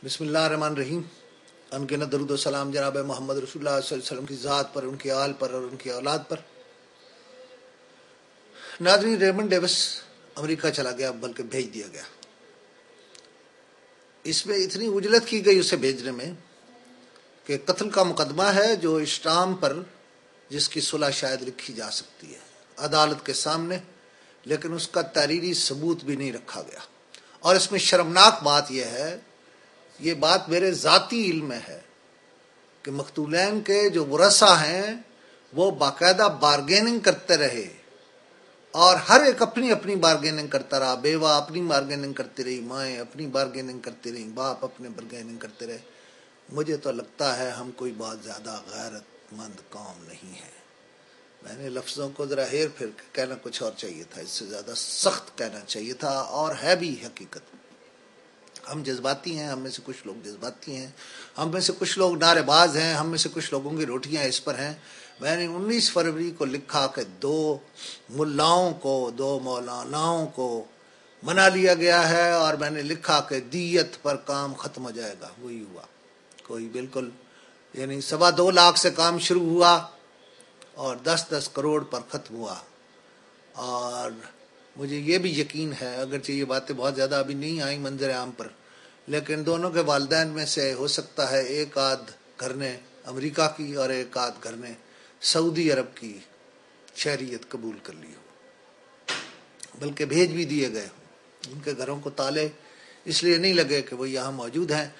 बिस्मिल्लाहिर्रहमानिर्रहीम। अनगिनत दरूद व सलाम जनाब मोहम्मद रसूलुल्लाह सल्लल्लाहु अलैहि वसल्लम की ज़ात पर, उनके आल पर और उनकी औलाद पर। नाज़रीन, रेमंड डेविस अमेरिका चला गया, बल्कि भेज दिया गया। इसमें इतनी उजलत की गई उसे भेजने में कि कत्ल का मुकदमा है जो इस्लाम पर, जिसकी सुलह शायद लिखी जा सकती है अदालत के सामने, लेकिन उसका तहरीरी सबूत भी नहीं रखा गया। और इसमें शर्मनाक बात यह है, ये बात मेरे ज़ाती इल्म में है कि मकतूलैन के जो वरसा हैं वो बाकायदा बारगेनिंग करते रहे और हर एक अपनी अपनी बारगेनिंग करता रहा। बेवा अपनी बारगेनिंग करती रही, माएँ अपनी बारगेनिंग करती रही, बाप अपने बारगेनिंग करते रहे। मुझे तो लगता है हम कोई बहुत ज़्यादा गैरतमंद कौम नहीं है। मैंने लफ्ज़ों को ज़रा हेर फेर के कहना कुछ और चाहिए था, इससे ज़्यादा सख्त कहना चाहिए था, और है भी हकीकत। हम जज्बाती हैं, हम में से कुछ लोग जज्बाती हैं, हम में से कुछ लोग नारेबाज हैं, हम में से कुछ लोगों की रोटियां इस पर हैं। मैंने 19 फरवरी को लिखा कि दो मौलानाओं को मना लिया गया है, और मैंने लिखा कि दीयत पर काम ख़त्म हो जाएगा। वही हुआ। कोई बिल्कुल यानी 2.25 लाख से काम शुरू हुआ और 10-10 करोड़ पर ख़त्म हुआ। और मुझे ये भी यकीन है, अगरचे ये बातें बहुत ज़्यादा अभी नहीं आई मंजर आम पर, लेकिन दोनों के वालिदैन में से हो सकता है एक आध घर ने अमेरिका की और एक आध घर ने सऊदी अरब की शहरियत कबूल कर ली हो, बल्कि भेज भी दिए गए हों। उनके घरों को ताले इसलिए नहीं लगे कि वो यहाँ मौजूद हैं।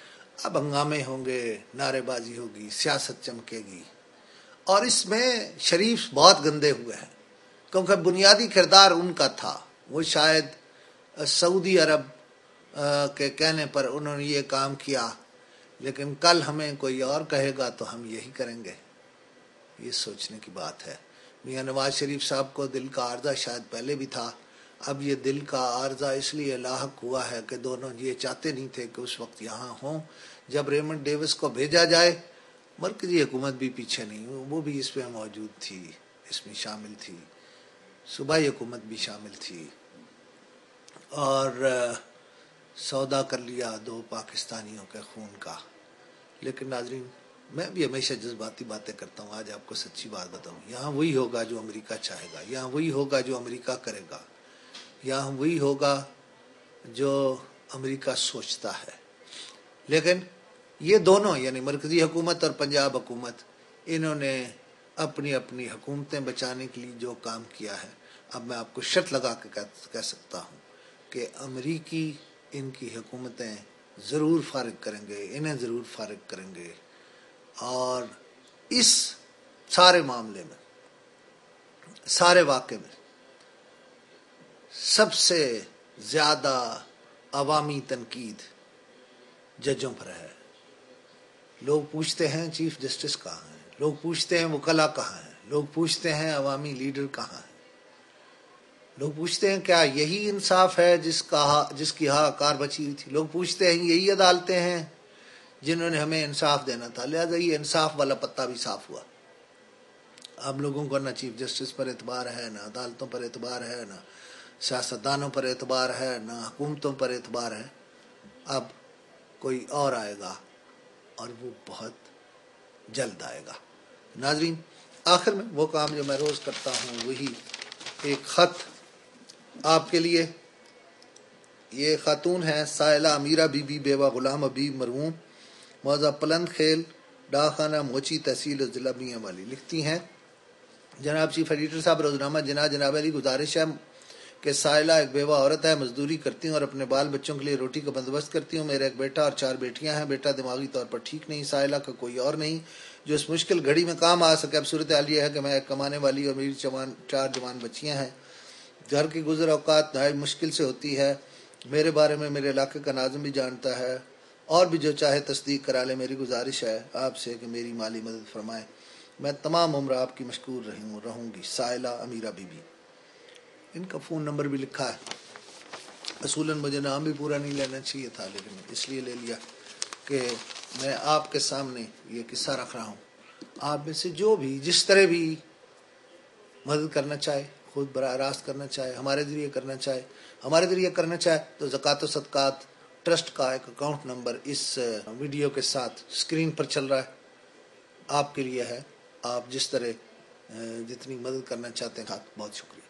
अब हंगामे होंगे, नारेबाजी होगी, सियासत चमकेगी, और इसमें शरीफ बहुत गंदे हुए हैं, क्योंकि बुनियादी किरदार उनका था। वो शायद सऊदी अरब के कहने पर उन्होंने ये काम किया, लेकिन कल हमें कोई और कहेगा तो हम यही करेंगे। ये सोचने की बात है। मियां नवाज शरीफ साहब को दिल का आर्जा शायद पहले भी था, अब ये दिल का आर्जा इसलिए लाहक हुआ है कि दोनों ये चाहते नहीं थे कि उस वक्त यहाँ हों जब रेमंड डेविस को भेजा जाए। मरकजी हुकूमत भी पीछे नहीं, वो भी इसमें मौजूद थी, इसमें शामिल थी, सूबाई हुकूमत भी शामिल थी, और सौदा कर लिया 2 पाकिस्तानियों के खून का। लेकिन नाजरीन, मैं भी हमेशा जज्बाती बातें करता हूँ। आज आपको सच्ची बात बताऊँ, यहाँ वही होगा जो अमेरिका चाहेगा, यहाँ वही होगा जो अमेरिका करेगा, यहाँ वही होगा जो अमेरिका सोचता है। लेकिन ये दोनों यानी मरकजी हुकूमत और पंजाब हुकूमत, इन्होंने अपनी अपनी हुकूमतें बचाने के लिए जो काम किया है, अब मैं आपको शर्त लगा के कह सकता हूँ कि अमरीकी इनकी हुकूमतें ज़रूर फारिग करेंगे, इन्हें ज़रूर फारिग करेंगे। और इस सारे मामले में, सारे वाक़े में सबसे ज़्यादा अवामी तनकीद जजों पर है। लोग पूछते हैं चीफ जस्टिस कहाँ हैं, लोग पूछते हैं वकला कहाँ हैं, लोग पूछते हैं अवामी लीडर कहाँ हैं, लोग पूछते हैं क्या यही इंसाफ है जिसकी हाहाकार बची हुई थी। लोग पूछते हैं यही अदालतें हैं जिन्होंने हमें इंसाफ देना था। लिहाजा ये इंसाफ वाला पत्ता भी साफ हुआ। अब लोगों को ना चीफ जस्टिस पर एतबार है, ना अदालतों पर एतबार है, ना सियासतदानों पर एतबार है, ना हुकूमतों पर एतबार है। अब कोई और आएगा और वो बहुत जल्द आएगा। नाजरीन, आखिर में वो काम जो मैं रोज़ करता हूँ, वही एक ख़त आपके लिए। ये खातून है साइला अमीरा बीबी, बेवा गुलाम हबीब मरहूम, मौज़ा पलंद खेल, डाखाना मोची, तहसील ज़िला मियां वाली। लिखती हैं, जनाब चीफ एडिटर साहब, रोज़नामा जनाब अली, गुजारिश है कि साइला एक बेवा औरत है, मजदूरी करती हूँ और अपने बाल बच्चों के लिए रोटी का बंदोबस्त करती हूँ। मेरा एक बेटा और 4 बेटियां हैं। बेटा दिमागी तौर पर ठीक नहीं, साइला का कोई और नहीं जो इस मुश्किल घड़ी में काम आ सके। अब सूरत हाल यह है कि मैं एक कमाने वाली और मेरी 4 जवान बच्चियाँ हैं। घर की गुजर औकात नहायत मुश्किल से होती है। मेरे बारे में मेरे इलाके का नाज़िम भी जानता है, और भी जो चाहे तस्दीक करा ले। मेरी गुजारिश है आपसे कि मेरी माली मदद फरमाएं। मैं तमाम उम्र आपकी मशकूर रहूँगी। साइला अमीरा बीबी। इनका फ़ोन नंबर भी लिखा है। असूलन मुझे नाम भी पूरा नहीं लेना चाहिए था, लेकिन इसलिए ले लिया कि मैं आपके सामने ये किस्सा रख रहा हूँ। आप में से जो भी जिस तरह भी मदद करना चाहे, खुद बराह रास्त करना चाहे, हमारे ज़रिए करना चाहे, तो ज़कात व सदक़ात ٹرسٹ کا ایک اکاؤنٹ نمبر اس ویڈیو کے ساتھ اسکرین پر چل رہا ہے، آپ کے لیے ہے. آپ جس طرح جتنی مدد کرنا چاہتے ہیں، بہت شکریہ.